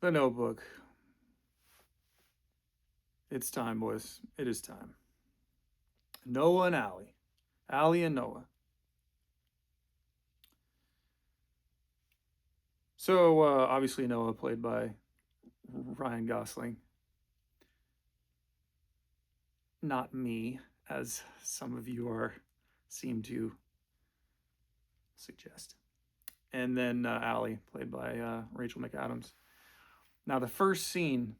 The Notebook. It's time, boys. It is time. Noah and Allie. Allie and Noah. So, obviously, Noah played by Ryan Gosling. Not me, as some of you seem to suggest. And then Allie, played by Rachel McAdams. Now, the first scene,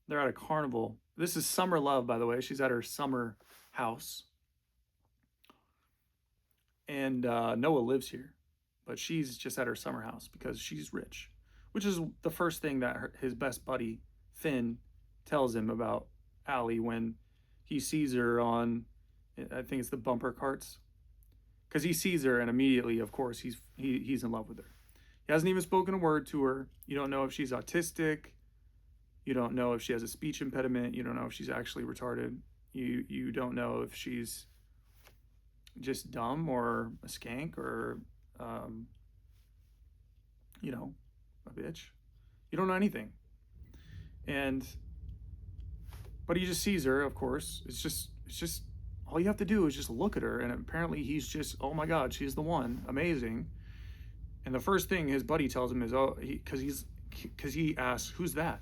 they're at a carnival. This is Summer Love, by the way. She's at her summer house. And Noah lives here, but she's just at her summer house because she's rich, which is the first thing that his best buddy, Finn, tells him about Allie when he sees her on, I think it's the bumper carts. Because he sees her and immediately, of course, he's in love with her. He hasn't even spoken a word to her. You don't know if she's autistic. You don't know if she has a speech impediment. You don't know if she's actually retarded. You don't know if she's just dumb or a skank or, a bitch. You don't know anything. But he just sees her, of course. It's just all you have to do is just look at her, and apparently he's just, oh my God, she's the one, amazing. And the first thing his buddy tells him is, because he asks, who's that?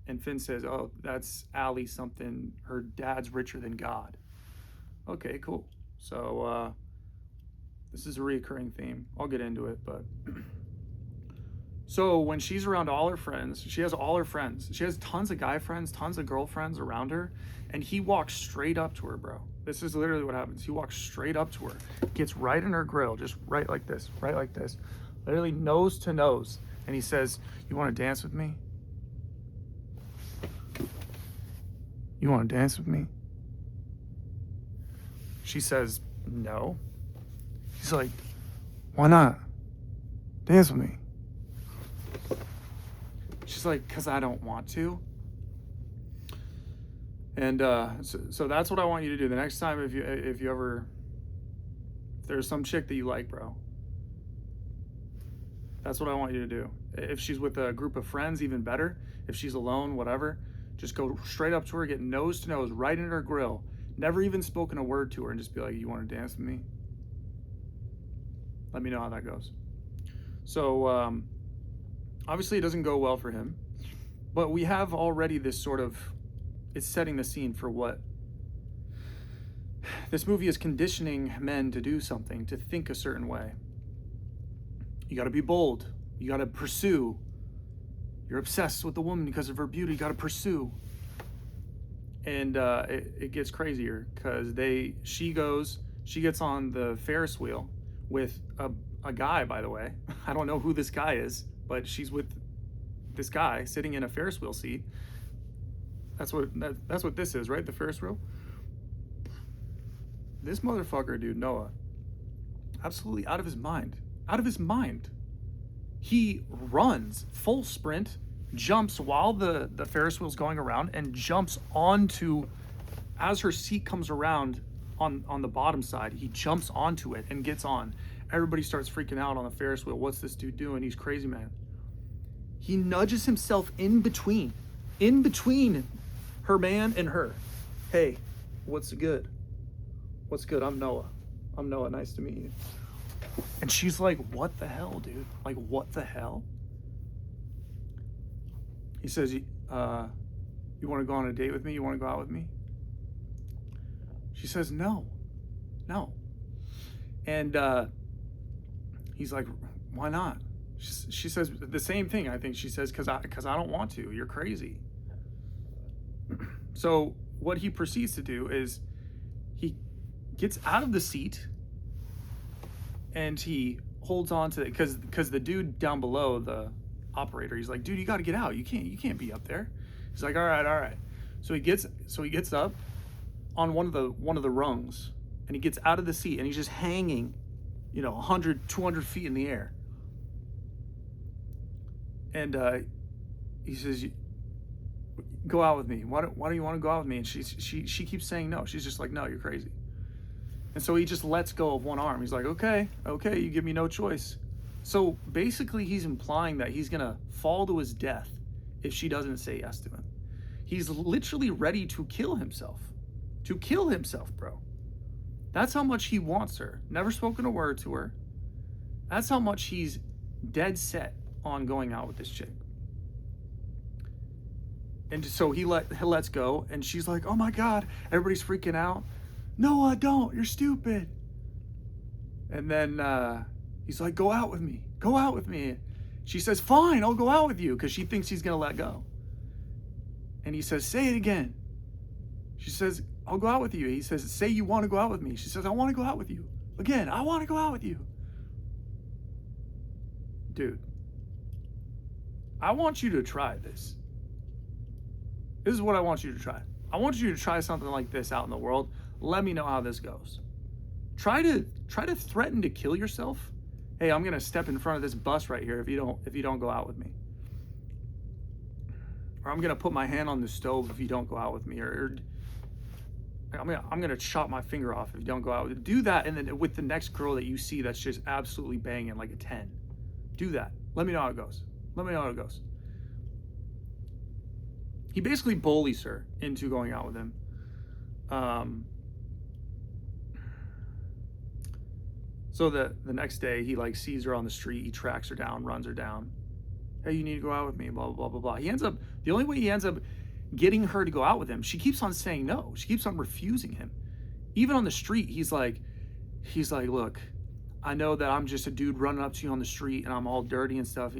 And Finn says, oh, that's Allie something. Her dad's richer than God. Okay, cool. So this is a reoccurring theme. I'll get into it, but so when she's around all her friends, she has all her friends. She has tons of guy friends, tons of girlfriends around her, and he walks straight up to her, bro. This is literally what happens. He walks straight up to her, gets right in her grill, just right like this, literally nose to nose, and he says, "You want to dance with me? You want to dance with me?" She says, "No." He's like, "Why not? Dance with me." She's like, "Because I don't want to." And so that's what I want you to do. The next time, if there's some chick that you like, bro, that's what I want you to do. If she's with a group of friends, even better. If she's alone, whatever, just go straight up to her, get nose to nose, right in her grill. Never even spoken a word to her, and just be like, "You want to dance with me?" Let me know how that goes. So obviously it doesn't go well for him, but we have already this sort of, it's setting the scene for what this movie is conditioning men to do something, to think a certain way. You got to be bold. You got to pursue. You're obsessed with the woman because of her beauty. You got to pursue. And it gets crazier because she gets on the Ferris wheel with a guy, by the way. I don't know who this guy is, but she's with this guy sitting in a Ferris wheel seat. That's what this is, right? The Ferris wheel. This motherfucker, dude, Noah, absolutely out of his mind. Out of his mind. He runs full sprint, jumps while the Ferris wheel's going around, and jumps onto, as her seat comes around on the bottom side, he jumps onto it and gets on. Everybody starts freaking out on the Ferris wheel. What's this dude doing? He's crazy, man. He nudges himself in between her man and her. "Hey, what's good? What's good? I'm Noah. Nice to meet you." And she's like, "What the hell, dude? Like, what the hell?" He says, "You want to go on a date with me? You want to go out with me?" She says, no. And he's like, "Why not?" She says the same thing. I think she says, because I don't want to. You're crazy." So what he proceeds to do is he gets out of the seat and he holds on to it because the dude down below, the operator, he's like, "Dude, you got to get out. You can't be up there." He's like, all right. So he gets up on one of the rungs, and he gets out of the seat, and he's just hanging, 100, 200 feet in the air. And he says, "Go out with me. Why do you want to go out with me?" And she keeps saying no. She's just like, "No, you're crazy." And so he just lets go of one arm. He's like, okay, you give me no choice. So basically he's implying that he's gonna fall to his death if she doesn't say yes to him. He's literally ready to kill himself. To kill himself, bro. That's how much he wants her. Never spoken a word to her. That's how much he's dead set on going out with this chick. And so he lets go, and she's like, oh my God, everybody's freaking out. Noah, don't, you're stupid. And then he's like, go out with me. Go out with me. She says, fine, I'll go out with you, because she thinks he's going to let go. And he says, say it again. She says, I'll go out with you. He says, say you want to go out with me. She says, I want to go out with you. Again, I want to go out with you. Dude, I want you to try this. This is what I want you to try. I want you to try something like this out in the world. Let me know how this goes. Try to threaten to kill yourself. Hey, I'm gonna step in front of this bus right here if you don't go out with me. Or I'm gonna put my hand on the stove if you don't go out with me. Or I'm gonna chop my finger off if you don't go out with me. Do that, and then with the next girl that you see that's just absolutely banging like a 10. Do that. Let me know how it goes. Let me know how it goes. He basically bullies her into going out with him. So the next day, he like sees her on the street. He tracks her down, runs her down. Hey, you need to go out with me, blah, blah, blah, blah, blah. The only way he ends up getting her to go out with him, she keeps on saying no. She keeps on refusing him. Even on the street, he's like, look, I know that I'm just a dude running up to you on the street and I'm all dirty and stuff.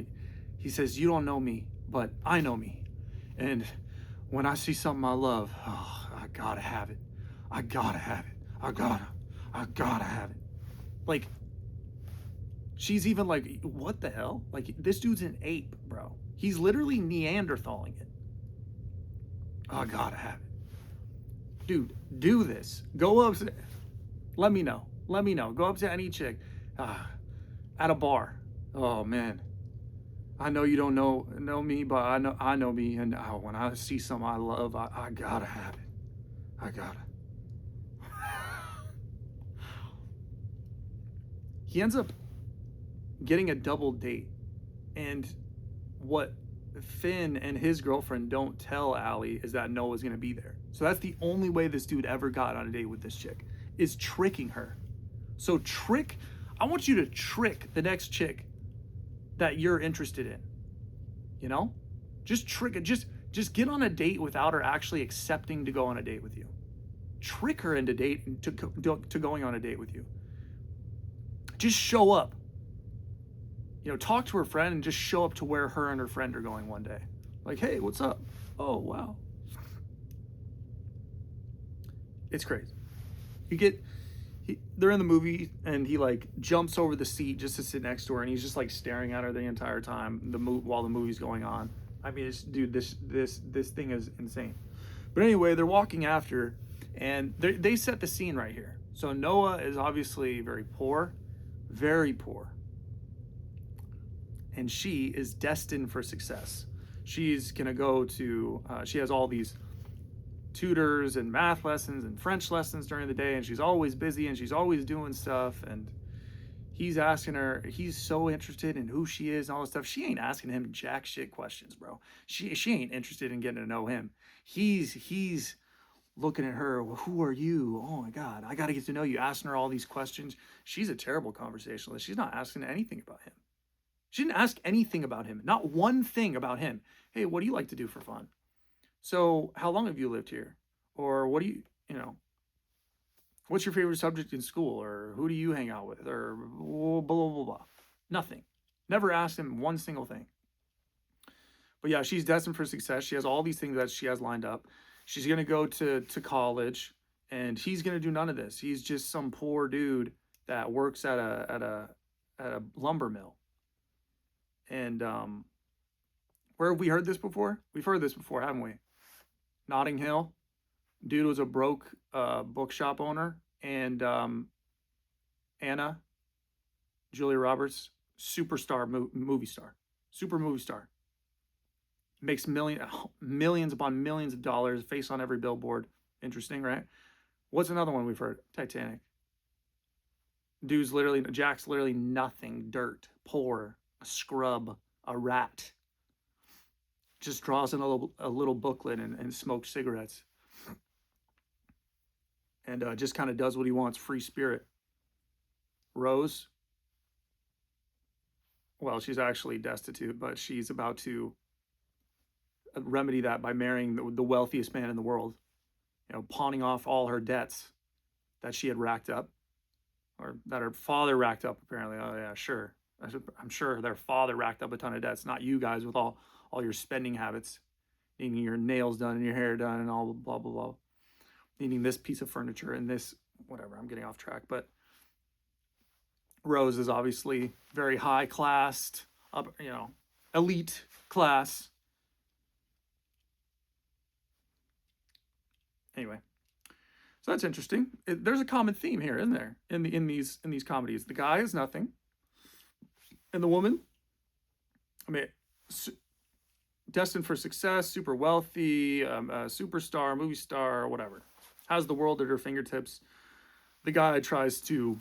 He says, you don't know me, but I know me. And when I see something I love, oh, I gotta have it. I gotta have it. I gotta have it. Like, she's even like, what the hell? Like, this dude's an ape, bro. He's literally Neanderthaling it. I gotta have it. Dude, do this. Go up. Let me know. Go up to any chick at a bar. Oh, man. I know you don't know me, but I know me. And when I see something I love, I gotta have it. I gotta. He ends up getting a double date. And what Finn and his girlfriend don't tell Allie is that Noah's going to be there. So that's the only way this dude ever got on a date with this chick, is tricking her. So I want you to trick the next chick that you're interested in. You know? Just trick it. Just get on a date without her actually accepting to go on a date with you. Trick her into to going on a date with you. Just show up. You know, talk to her friend and just show up to where her and her friend are going one day. Like, hey, what's up? Oh, wow. It's crazy. They're in the movie and he like jumps over the seat just to sit next to her and he's just like staring at her the entire time while the movie's going on. I mean, dude, this thing is insane. But anyway, they're walking after and they set the scene right here. So Noah is obviously very poor. And she is destined for success. She's gonna go to, she has all these tutors and math lessons and French lessons during the day, and she's always busy and she's always doing stuff. And he's asking her, he's so interested in who she is and all this stuff. She ain't asking him jack shit questions, bro. She ain't interested in getting to know him. He's looking at her, well, who are you? Oh my God, I gotta get to know you. Asking her all these questions. She's a terrible conversationalist. She's not asking anything about him. She didn't ask anything about him. Not one thing about him. Hey, what do you like to do for fun? So how long have you lived here? Or what do you what's your favorite subject in school? Or who do you hang out with? Or blah, blah, blah, blah. Nothing. Never asked him one single thing. But yeah, she's destined for success. She has all these things that she has lined up. She's going to go to college and he's going to do none of this. He's just some poor dude that works at a lumber mill. And where have we heard this before? We've heard this before, haven't we? Notting Hill. Dude was a broke bookshop owner. And Anna, Julia Roberts, superstar movie star. Super movie star. Makes millions upon millions of dollars, face on every billboard. Interesting, right? What's another one we've heard? Titanic. Jack's literally nothing. Dirt. Poor. A scrub. A rat. just draws in a little booklet and smokes cigarettes, and just kind of does what he wants, free spirit. Rose, well, she's actually destitute, but she's about to remedy that by marrying the wealthiest man in the world, pawning off all her debts that she had racked up, or that her father racked up, apparently. Oh, yeah, sure. I'm sure their father racked up a ton of debts, not you guys with all your spending habits, needing your nails done and your hair done and all blah, blah, blah. Needing this piece of furniture and this, whatever, I'm getting off track. But Rose is obviously very high class, elite class. Anyway, so that's interesting. There's a common theme here, isn't there? In these comedies, the guy is nothing, and the woman, I mean, destined for success, super wealthy, superstar, movie star, whatever, has the world at her fingertips. The guy tries to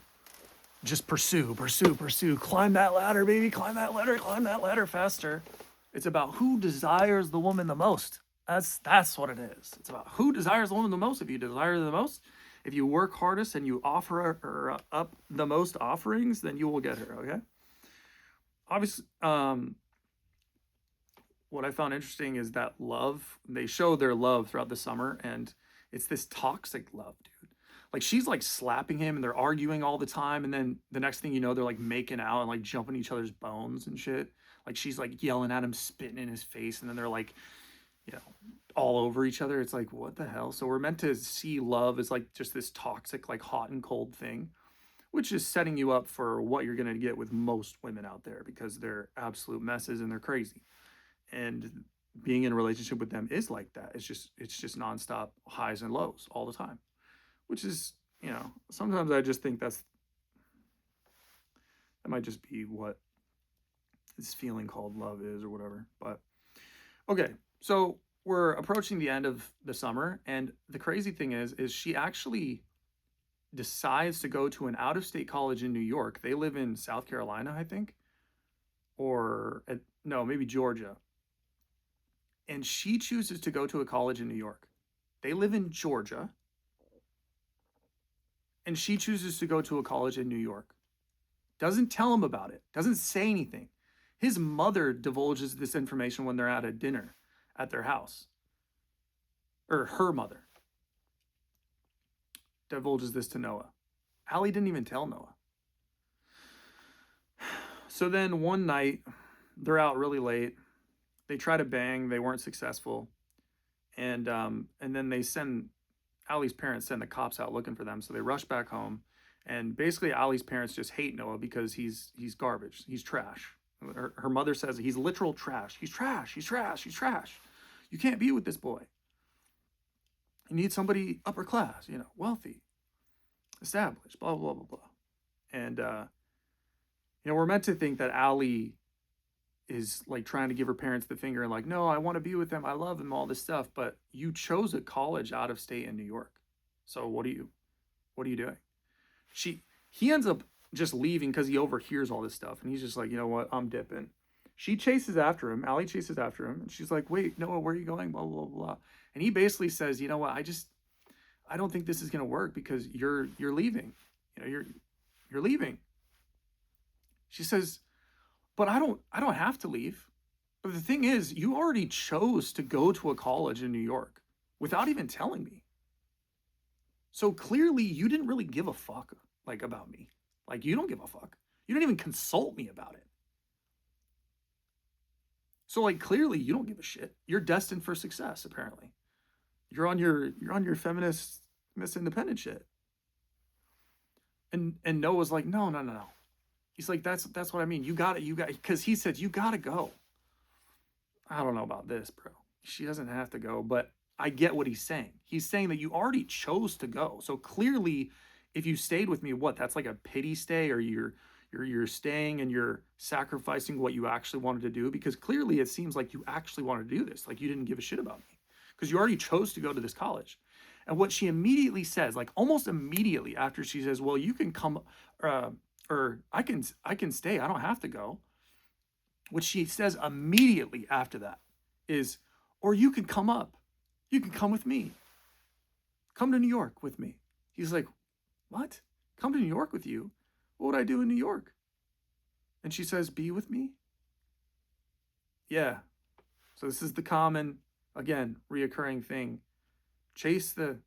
just pursue, climb that ladder, baby, climb that ladder faster. It's about who desires the woman the most. That's what it is. It's about who desires the woman the most. If you desire her the most, if you work hardest and you offer her up the most offerings, then you will get her, okay? Obviously, what I found interesting is that love, they show their love throughout the summer, and it's this toxic love, dude. Like, she's like slapping him and they're arguing all the time, and then the next thing you know, they're like making out and like jumping each other's bones and shit. Like, she's like yelling at him, spitting in his face, and then they're like, all over each other. It's like, what the hell? So we're meant to see love as like just this toxic, like hot and cold thing, which is setting you up for what you're going to get with most women out there, because they're absolute messes and they're crazy. And being in a relationship with them is like that. It's just nonstop highs and lows all the time, which is, sometimes I just think that might just be what this feeling called love is or whatever. But okay, so we're approaching the end of the summer, and the crazy thing is she actually decides to go to an out-of-state college in New York. They live in South Carolina, I think, or no, maybe Georgia. And she chooses to go to a college in New York. They live in Georgia, and she chooses to go to a college in New York. Doesn't tell him about it. Doesn't say anything. His mother divulges this information when they're at a dinner at their house. Or her mother divulges this to Noah. Allie didn't even tell Noah. So then one night, they're out really late. They try to bang. They weren't successful. And then Allie's parents send the cops out looking for them. So they rush back home. And basically, Allie's parents just hate Noah because he's garbage. He's trash. Her mother says he's literal trash. He's trash. He's trash. He's trash. You can't be with this boy. You need somebody upper class, wealthy, established, blah, blah, blah, blah. And, we're meant to think that Allie is like trying to give her parents the finger and like, no, I want to be with them. I love them, all this stuff. But you chose a college out of state in New York. So what are you doing? He ends up just leaving because he overhears all this stuff. And he's just like, you know what? I'm dipping. She chases after him. Allie chases after him. And she's like, wait, Noah, where are you going? Blah, blah, blah. And he basically says, you know what? I don't think this is going to work because you're leaving. You're leaving. She says, but I don't have to leave. But the thing is, you already chose to go to a college in New York without even telling me. So clearly you didn't really give a fuck about me. Like, you don't give a fuck. You didn't even consult me about it. So like, clearly you don't give a shit. You're destined for success, apparently. You're on your feminist Miss Independent shit. And Noah's like, no. He's like, that's what I mean. You got because he said, you got to go. I don't know about this, bro. She doesn't have to go, but I get what he's saying. He's saying that you already chose to go. So clearly, if you stayed with me, that's like a pity stay, or you're staying and you're sacrificing what you actually wanted to do, because clearly it seems like you actually wanted to do this. Like, you didn't give a shit about me because you already chose to go to this college. And what she immediately says, like almost immediately after she says, well, you can come, or I can stay. I don't have to go. What she says immediately after that is, or you can come up. You can come with me. Come to New York with me. He's like, what? Come to New York with you? What would I do in New York? And she says, be with me? Yeah. So this is the common, again, reoccurring thing. Chase the,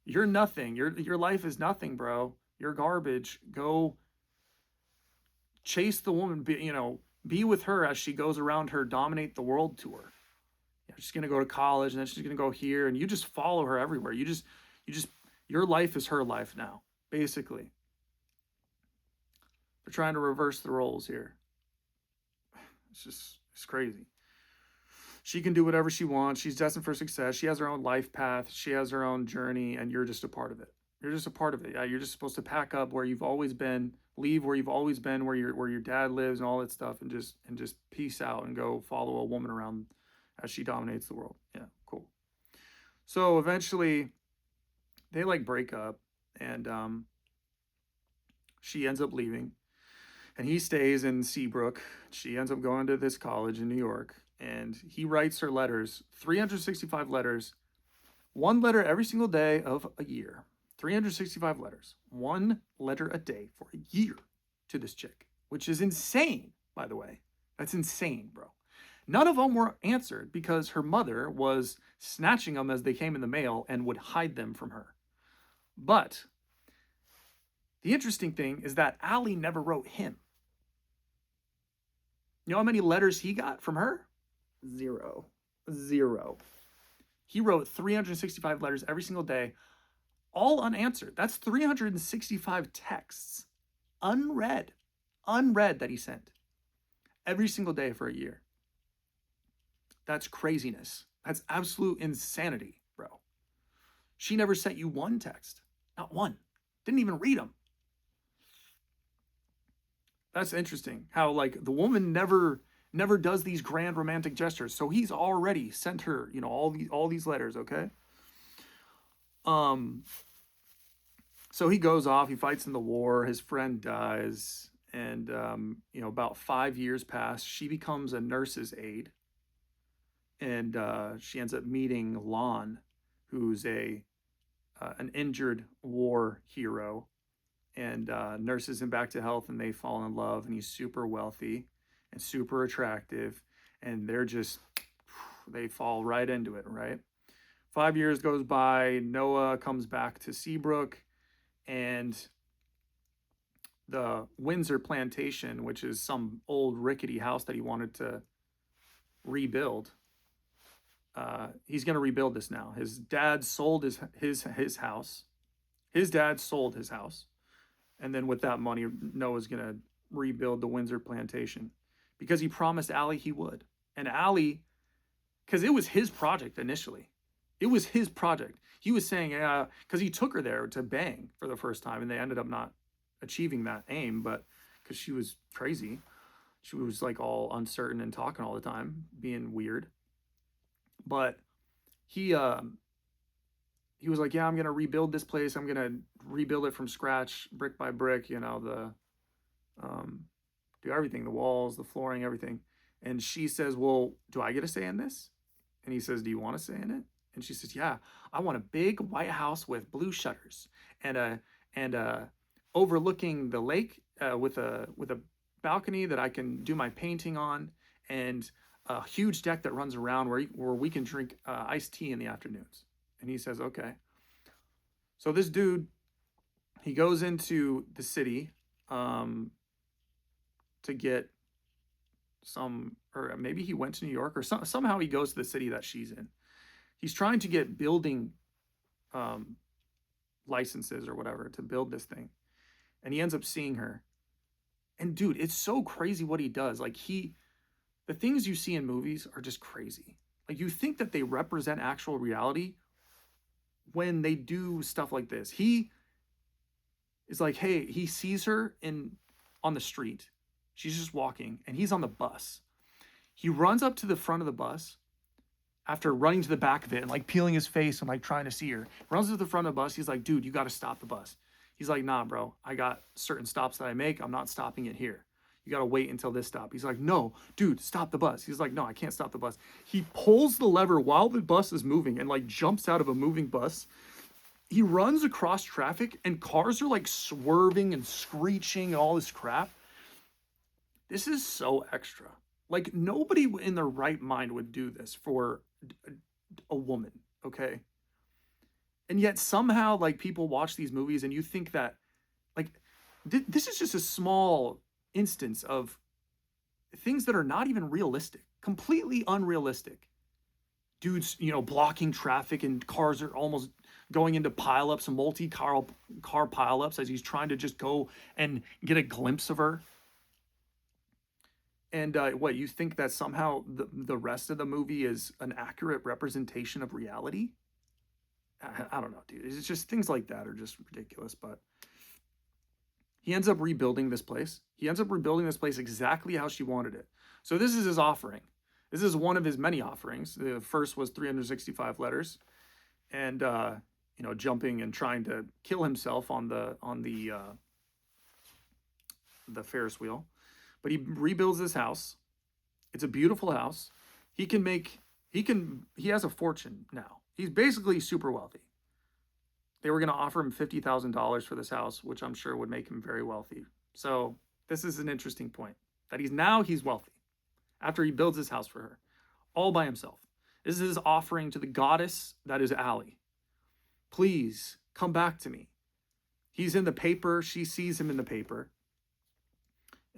you're nothing. Your life is nothing, bro. You're garbage. Go chase the woman, be with her as she goes around her dominate the world tour. She's going to go to college and then she's going to go here and you just follow her everywhere. Your life is her life now, basically. They're trying to reverse the roles here. It's crazy. She can do whatever she wants. She's destined for success. She has her own life path. She has her own journey, and you're just a part of it. You're just a part of it. Yeah, you're just supposed to pack up where you've always been, leave where you've always been, where your dad lives, and all that stuff, and just peace out and go follow a woman around as she dominates the world. Yeah, cool. So eventually, they break up, and she ends up leaving, and he stays in Seabrook. She ends up going to this college in New York. And he writes her letters, 365 letters, one letter every single day of a year. 365 letters, one letter a day for a year to this chick, which is insane, by the way. That's insane, bro. None of them were answered because her mother was snatching them as they came in the mail and would hide them from her. But the interesting thing is that Allie never wrote him. You know how many letters he got from her? Zero. He wrote 365 letters every single day, all unanswered. That's 365 texts, unread that he sent every single day for a year. That's craziness. That's absolute insanity, bro. She never sent you one text, not one. Didn't even read them. That's interesting how the woman never does these grand romantic gestures. So he's already sent her, all these letters, okay? So he goes off, he fights in the war, his friend dies, and about 5 years pass. She becomes a nurse's aide, and she ends up meeting Lon, who's an injured war hero, and nurses him back to health, and they fall in love, and he's super wealthy and super attractive, and they fall right into it, right? 5 years goes by, Noah comes back to Seabrook, and the Windsor plantation, which is some old rickety house that he wanted to rebuild, he's going to rebuild this now. His dad sold his house. His dad sold his house, and then with that money, Noah's going to rebuild the Windsor plantation, because he promised Allie he would. And Allie, because it was his project initially. It was his project. He was saying, because he took her there to bang for the first time, and they ended up not achieving that aim, but because she was crazy. She was all uncertain and talking all the time, being weird. But he was like, yeah, I'm going to rebuild this place. I'm going to rebuild it from scratch, brick by brick, do everything, the walls, the flooring, everything. And she says, well, do I get a say in this? And he says, do you want a say in it? And she says, yeah, I want a big white house with blue shutters and overlooking the lake with a balcony that I can do my painting on, and a huge deck that runs around where we can drink iced tea in the afternoons. And he says, okay. So this dude, he goes into the city to get or maybe he went to New York, or somehow he goes to the city that she's in. He's trying to get building licenses or whatever to build this thing. And he ends up seeing her. And dude, it's so crazy what he does. The things you see in movies are just crazy. You think that they represent actual reality when they do stuff like this. He is hey, he sees her on the street. She's just walking, and he's on the bus. He runs up to the front of the bus after running to the back of it and peeling his face and trying to see her. Runs to the front of the bus. He's like, dude, you got to stop the bus. He's like, nah, bro, I got certain stops that I make. I'm not stopping it here. You got to wait until this stop. He's like, no, dude, stop the bus. He's like, no, I can't stop the bus. He pulls the lever while the bus is moving and like jumps out of a moving bus. He runs across traffic and cars are like swerving and screeching and all this crap. This is so extra. Like nobody in their right mind would do this for a woman, okay? And yet somehow like people watch these movies and you think that like this is just a small instance of things that are not even realistic, completely unrealistic. Dudes, blocking traffic and cars are almost going into pileups, multi-car pileups as he's trying to just go and get a glimpse of her. And what, you think that somehow the rest of the movie is an accurate representation of reality? I don't know, dude. It's just things like that are just ridiculous. But he ends up rebuilding this place. He ends up rebuilding this place exactly how she wanted it. So this is his offering. This is one of his many offerings. The first was 365 letters, and jumping and trying to kill himself on the Ferris wheel. But he rebuilds this house. It's a beautiful house. He has a fortune now. He's basically super wealthy. They were going to offer him $50,000 for this house, which I'm sure would make him very wealthy. So this is an interesting point, that he's wealthy after he builds his house for her, all by himself. This is his offering to the goddess that is Allie. Please come back to me. He's in the paper. She sees him in the paper.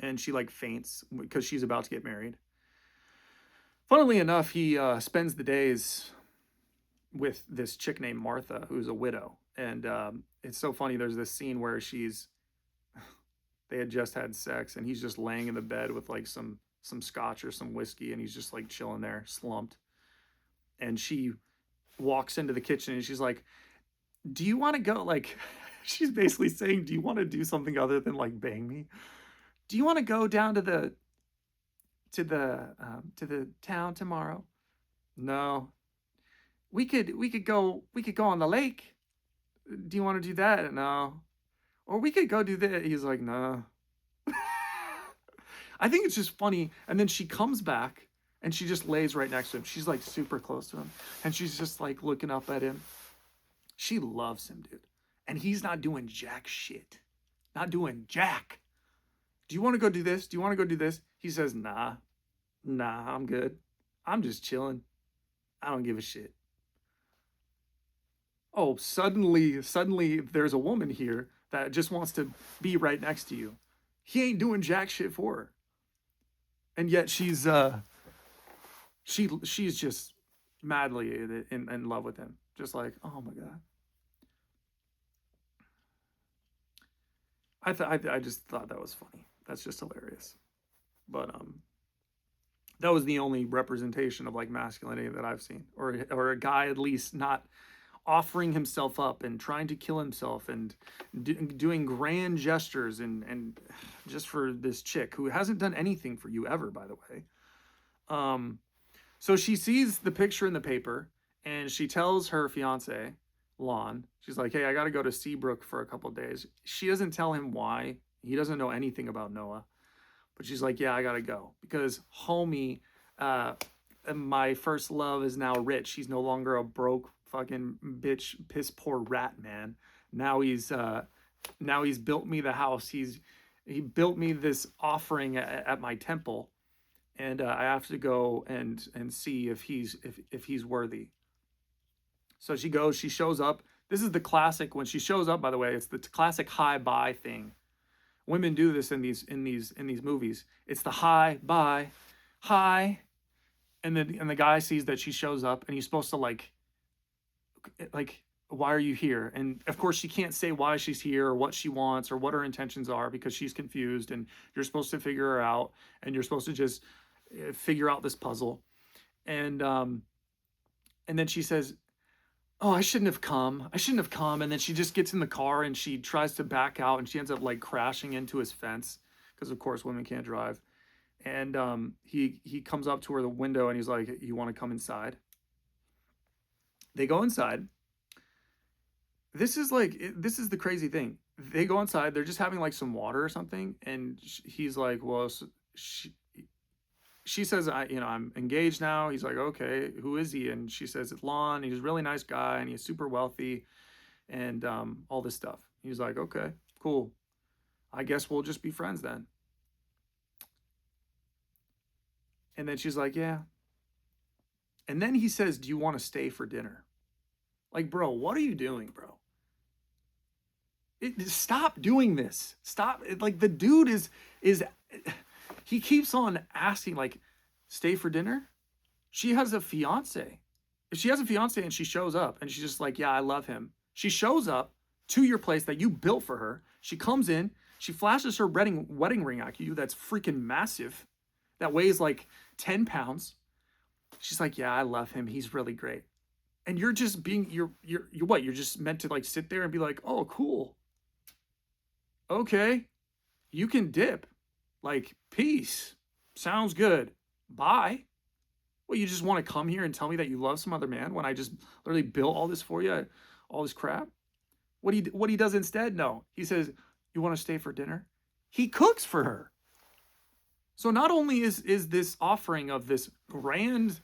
And she like faints because she's about to get married. Funnily enough, he spends the days with this chick named Martha, who's a widow. And it's so funny. There's this scene where they had just had sex and he's just laying in the bed with like some scotch or some whiskey. And he's just like chilling there, slumped. And she walks into the kitchen and she's like, do you want to go? Like, she's basically saying, do you want to do something other than like bang me? Do you want to go down to the town tomorrow? No. We could go on the lake. Do you want to do that? No. Or we could go do that. He's like, no. I think it's just funny. And then she comes back and she just lays right next to him. She's like super close to him. And she's just like looking up at him. She loves him, dude. And he's not doing jack shit. Not doing jack. Do you want to go do this? Do you want to go do this? He says, nah, I'm good. I'm just chilling. I don't give a shit. Oh, suddenly there's a woman here that just wants to be right next to you. He ain't doing jack shit for her. And yet she's just madly in love with him. Just like, oh my God. I just thought that was funny. That's just hilarious. But that was the only representation of like masculinity that I've seen, or a guy at least not offering himself up and trying to kill himself and doing grand gestures and just for this chick who hasn't done anything for you ever, by the way. So she sees the picture in the paper and she tells her fiance, Lon, she's like, hey, I got to go to Seabrook for a couple of days. She doesn't tell him why. He doesn't know anything about Noah. But she's like, yeah, I got to go. Because homie, my first love is now rich. He's no longer a broke fucking bitch, piss poor rat, man. Now he's built me the house. He built me this offering at my temple. And I have to go and see if he's worthy. So she goes, she shows up. This is the classic, when she shows up, by the way, it's the classic hi bye thing. Women do this in these movies. It's the hi bye, hi, and the guy sees that she shows up and he's supposed to like why are you here? And of course she can't say why she's here or what she wants or what her intentions are because she's confused, and you're supposed to figure her out, and you're supposed to just figure out this puzzle. And then she says, oh, I shouldn't have come. And then she just gets in the car and she tries to back out and she ends up like crashing into his fence because of course women can't drive. And he comes up to her the window and he's like, you want to come inside? They go inside this is like this is the crazy thing. They go inside, they're just having like some water or something, and he's like, well, she says, I'm engaged now. He's like, okay, who is he? And she says, it's Lon. He's a really nice guy, and he's super wealthy, and all this stuff. He's like, okay, cool. I guess we'll just be friends then. And then she's like, yeah. And then he says, do you want to stay for dinner? Like, bro, what are you doing, bro? Stop doing this. Stop. Like, the dude is he keeps on asking, like, stay for dinner. She has a fiance. If she has a fiance and she shows up and she's just like, yeah, I love him. She shows up to your place that you built for her. She comes in, she flashes her wedding ring at you that's freaking massive, that weighs like 10 pounds. She's like, yeah, I love him. He's really great. And you're just being, you're what? You're just meant to like sit there and be like, oh, cool. Okay. You can dip. Like, peace. Sounds good. Bye. Well, you just want to come here and tell me that you love some other man when I just literally built all this for you, all this crap? What he does instead? No. He says, you want to stay for dinner? He cooks for her. So not only is this offering of this grand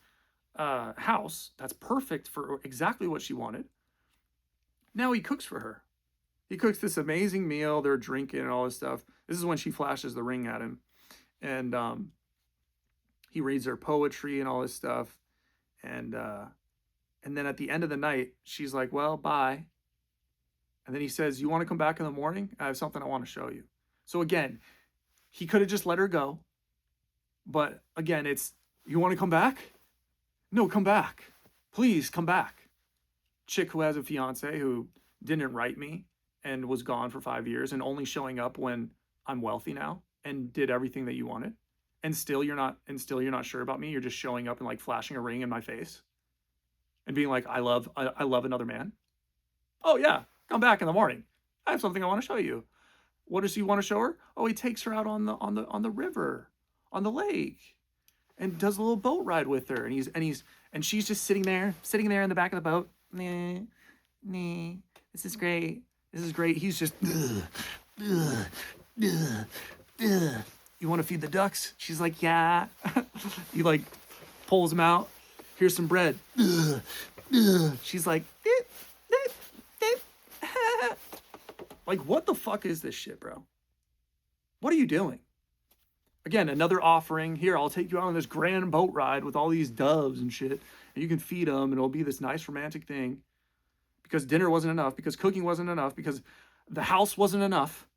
house that's perfect for exactly what she wanted, now he cooks for her. He cooks this amazing meal. They're drinking and all this stuff. This is when she flashes the ring at him. And he reads her poetry and all this stuff. And then at the end of the night, she's like, well, bye. And then he says, you want to come back in the morning? I have something I want to show you. So again, he could have just let her go. But again, it's, you want to come back? No, come back. Please come back. Chick who has a fiance who didn't write me and was gone for 5 years and only showing up when I'm wealthy now and did everything that you wanted. And still you're not sure about me. You're just showing up and like flashing a ring in my face and being like, I love another man. Oh yeah, come back in the morning. I have something I want to show you. What does he want to show her? Oh, he takes her out on the river, on the lake, and does a little boat ride with her. And she's just sitting there in the back of the boat. Nah, this is great. He's just, you want to feed the ducks? She's like, yeah. He like pulls them out. Here's some bread. She's like, like, what the fuck is this shit, bro? What are you doing? Again, another offering. Here, I'll take you out on this grand boat ride with all these doves and shit. And you can feed them, and it'll be this nice romantic thing. Because dinner wasn't enough, because cooking wasn't enough, because the house wasn't enough,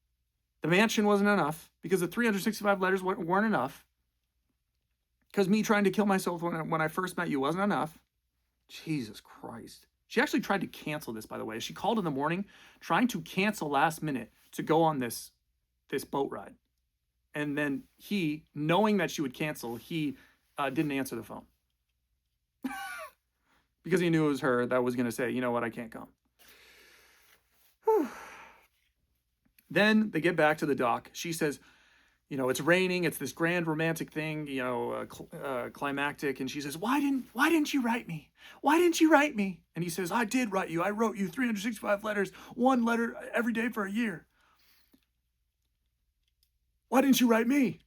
the mansion wasn't enough, because the 365 letters weren't enough, because me trying to kill myself when I first met you wasn't enough. Jesus Christ. She actually tried to cancel this, by the way. She called in the morning trying to cancel last minute to go on this boat ride. And then he, knowing that she would cancel, he didn't answer the phone. Because he knew it was her that was going to say, you know what, I can't come. Then they get back to the dock. She says, it's raining. It's this grand romantic thing, climactic. And she says, why didn't you write me? Why didn't you write me? And he says, I did write you. I wrote you 365 letters, one letter every day for a year. Why didn't you write me?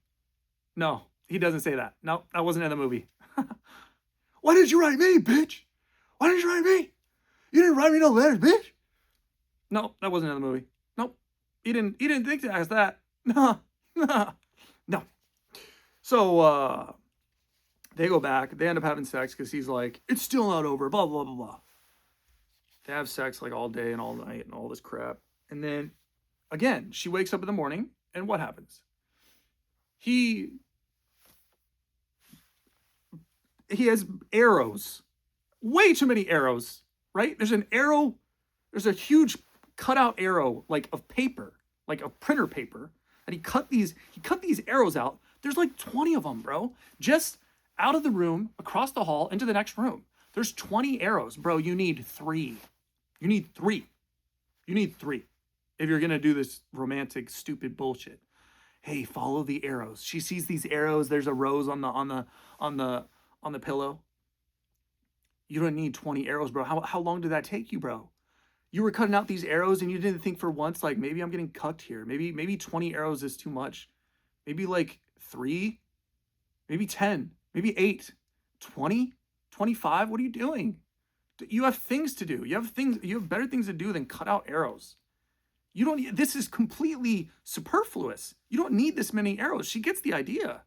No, he doesn't say that. No, that wasn't in the movie. Why didn't you write me, bitch? Why didn't you write me? You didn't write me no letters, bitch. No, that wasn't in the movie. Nope. He didn't think to ask that. No. So they go back. They end up having sex because he's like, it's still not over, blah, blah, blah, blah. They have sex like all day and all night and all this crap. And then, again, she wakes up in the morning, and what happens? He has arrows. Way too many arrows, right? There's an arrow. There's a huge cutout arrow, like of paper, like of printer paper. And he cut these arrows out. There's like 20 of them, bro. Just out of the room, across the hall, into the next room. There's 20 arrows, bro. You need 3. You need 3. If you're gonna do this romantic, stupid bullshit. Hey, follow the arrows. She sees these arrows. There's a rose on the pillow. You don't need 20 arrows, bro. How long did that take you, bro? You were cutting out these arrows and you didn't think for once, like, maybe I'm getting cucked here. Maybe 20 arrows is too much. Maybe like 3, maybe 10, maybe 8, 20, 25. What are you doing? You have things to do. You have better things to do than cut out arrows. You don't need, this is completely superfluous. You don't need this many arrows. She gets the idea.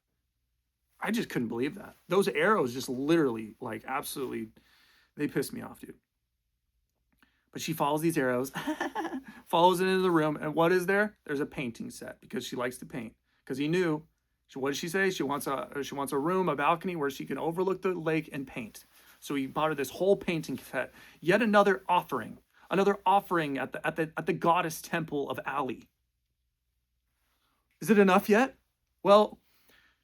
I just couldn't believe that. Those arrows just literally, like, absolutely, they pissed me off, dude. But she follows these arrows, follows it into the room, and what is there? There's a painting set because she likes to paint. Because he knew, what did she say? She wants a room, a balcony where she can overlook the lake and paint. So he bought her this whole painting set. Yet another offering at the goddess temple of Ali. Is it enough yet? Well,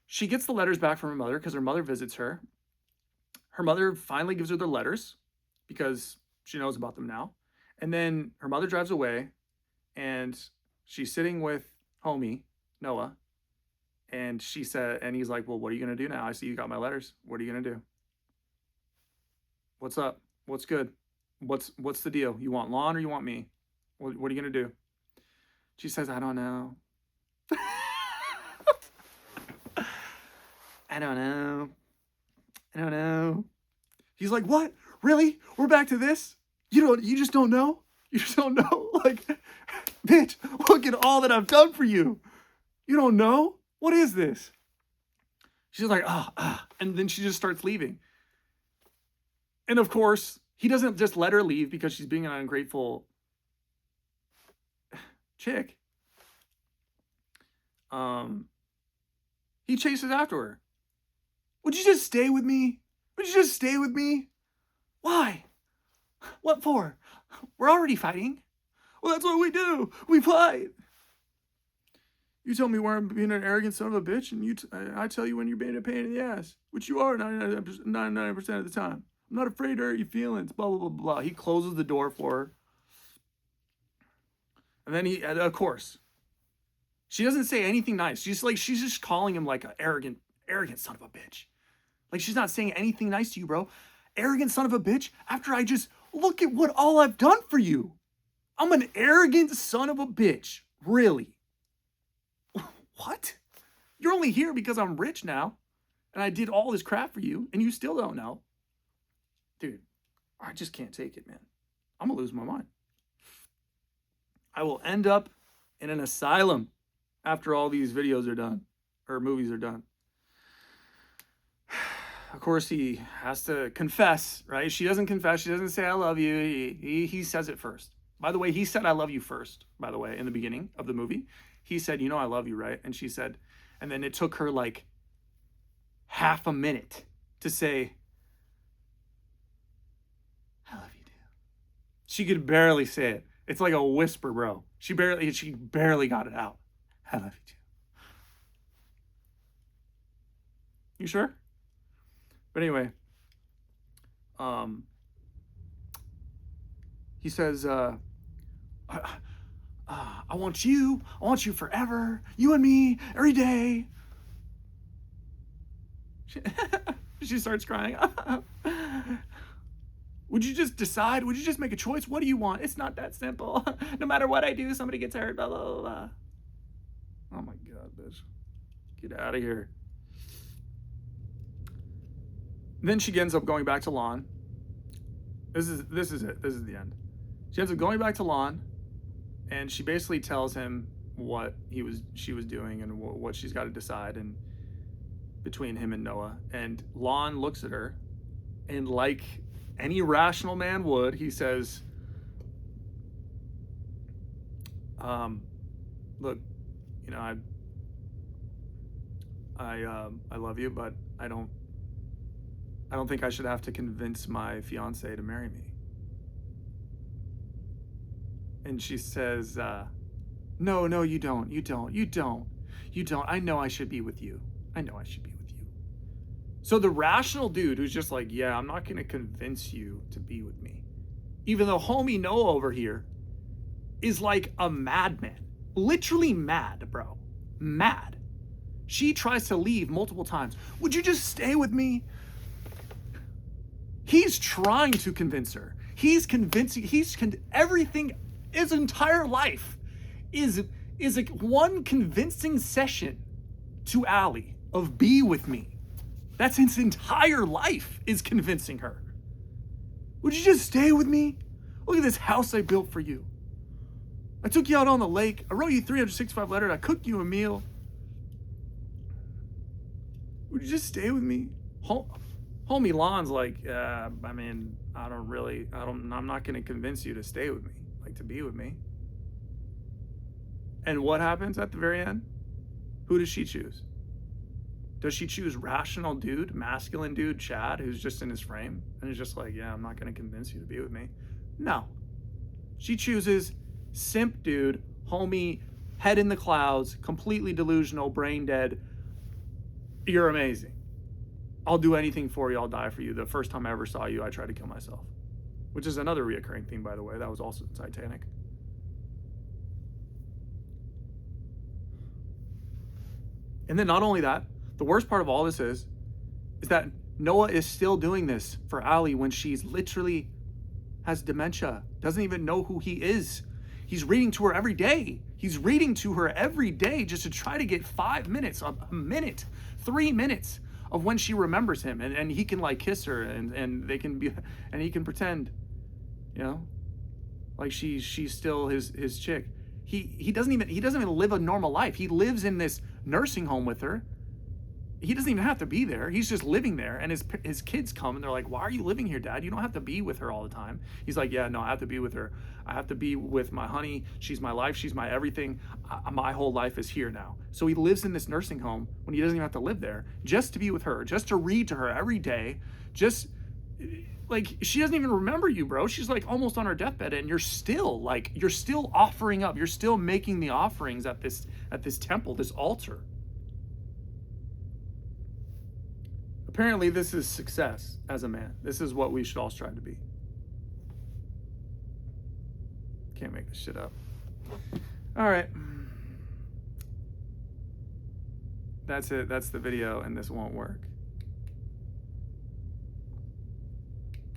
she gets the letters back from her mother because her mother visits her. Her mother finally gives her the letters because she knows about them now. And then her mother drives away and she's sitting with homie, Noah. And she said, and he's like, well, what are you going to do now? I see you got my letters. What are you going to do? What's up? What's good? What's the deal? You want Lon or you want me? What are you going to do? She says, I don't know. I don't know. He's like, what? Really? We're back to this? You just don't know? You just don't know? Like, bitch, look at all that I've done for you. You don't know? What is this? She's like, and then she just starts leaving. And of course, he doesn't just let her leave because she's being an ungrateful chick. He chases after her. Would you just stay with me? Would you just stay with me? Why? What for? We're already fighting. Well, that's what we do. We fight. You tell me where I'm being an arrogant son of a bitch, and I tell you when you're being a pain in the ass, which you are 99% of the time. I'm not afraid to hurt your feelings, blah, blah, blah, blah. He closes the door for her. And then of course, she doesn't say anything nice. She's just calling him like an arrogant son of a bitch. Like, she's not saying anything nice to you, bro. Arrogant son of a bitch, after I just, look at what all I've done for you. I'm an arrogant son of a bitch. Really? What? You're only here because I'm rich now, and I did all this crap for you, and you still don't know. Dude, I just can't take it, man. I'm gonna lose my mind. I will end up in an asylum after all these videos are done, or movies are done. Of course, he has to confess, right? She doesn't confess. She doesn't say, I love you. He says it first. By the way, he said, I love you first, by the way, in the beginning of the movie. He said, you know, I love you, right? And she said, and then it took her like half a minute to say, I love you too. She could barely say it. It's like a whisper, bro. She barely got it out. I love you too. You sure? But anyway, he says, I want you forever, you and me, every day. She starts crying. Would you just decide? Would you just make a choice? What do you want? It's not that simple. No matter what I do, somebody gets hurt, blah, blah, blah, blah. Oh my God, bitch. Get out of here. Then she ends up going back to Lon. This is it. This is the end. She ends up going back to Lon, and she basically tells him what she was doing and what she's got to decide, and between him and Noah. And Lon looks at her, and like any rational man would, he says, "Look, you know, I love you, but I don't think I should have to convince my fiance to marry me." And she says, no, you don't. I know I should be with you. So the rational dude who's just like, yeah, I'm not going to convince you to be with me. Even though homie Noah over here is like a madman. Literally mad, bro. Mad. She tries to leave multiple times. Would you just stay with me? He's trying to convince her. He's convincing, everything, his entire life is like one convincing session to Allie of be with me. That's his entire life, is convincing her. Would you just stay with me? Look at this house I built for you. I took you out on the lake. I wrote you 365 letters. I cooked you a meal. Would you just stay with me? Homie Lon's like, I mean, I'm not going to convince you to stay with me, like to be with me. And what happens at the very end? Who does she choose? Does she choose rational dude, masculine dude, Chad, who's just in his frame and is just like, yeah, I'm not going to convince you to be with me? No. She chooses simp dude, homie, head in the clouds, completely delusional, brain dead. You're amazing. I'll do anything for you. I'll die for you. The first time I ever saw you, I tried to kill myself. Which is another reoccurring theme, by the way. That was also in Titanic. And then not only that, the worst part of all this is that Noah is still doing this for Allie when she's literally has dementia, doesn't even know who he is. He's reading to her every day. He's reading to her every day just to try to get 5 minutes, a minute, 3 minutes of when she remembers him, and he can like kiss her, and they can be, and he can pretend, you know, like she's still his chick. He doesn't even live a normal life. He lives in this nursing home with her. He doesn't even have to be there. He's just living there, and his kids come and they're like, why are you living here, Dad? You don't have to be with her all the time. He's like, yeah, no, I have to be with her. I have to be with my honey. She's my life. She's my everything. My whole life is here now. So he lives in this nursing home when he doesn't even have to live there, just to be with her, just to read to her every day. Just like, she doesn't even remember you, bro. She's like almost on her deathbed, and you're still offering up. You're still making the offerings at this temple, this altar. Apparently, this is success as a man. This is what we should all strive to be. Can't make this shit up. All right. That's it. That's the video, and this won't work.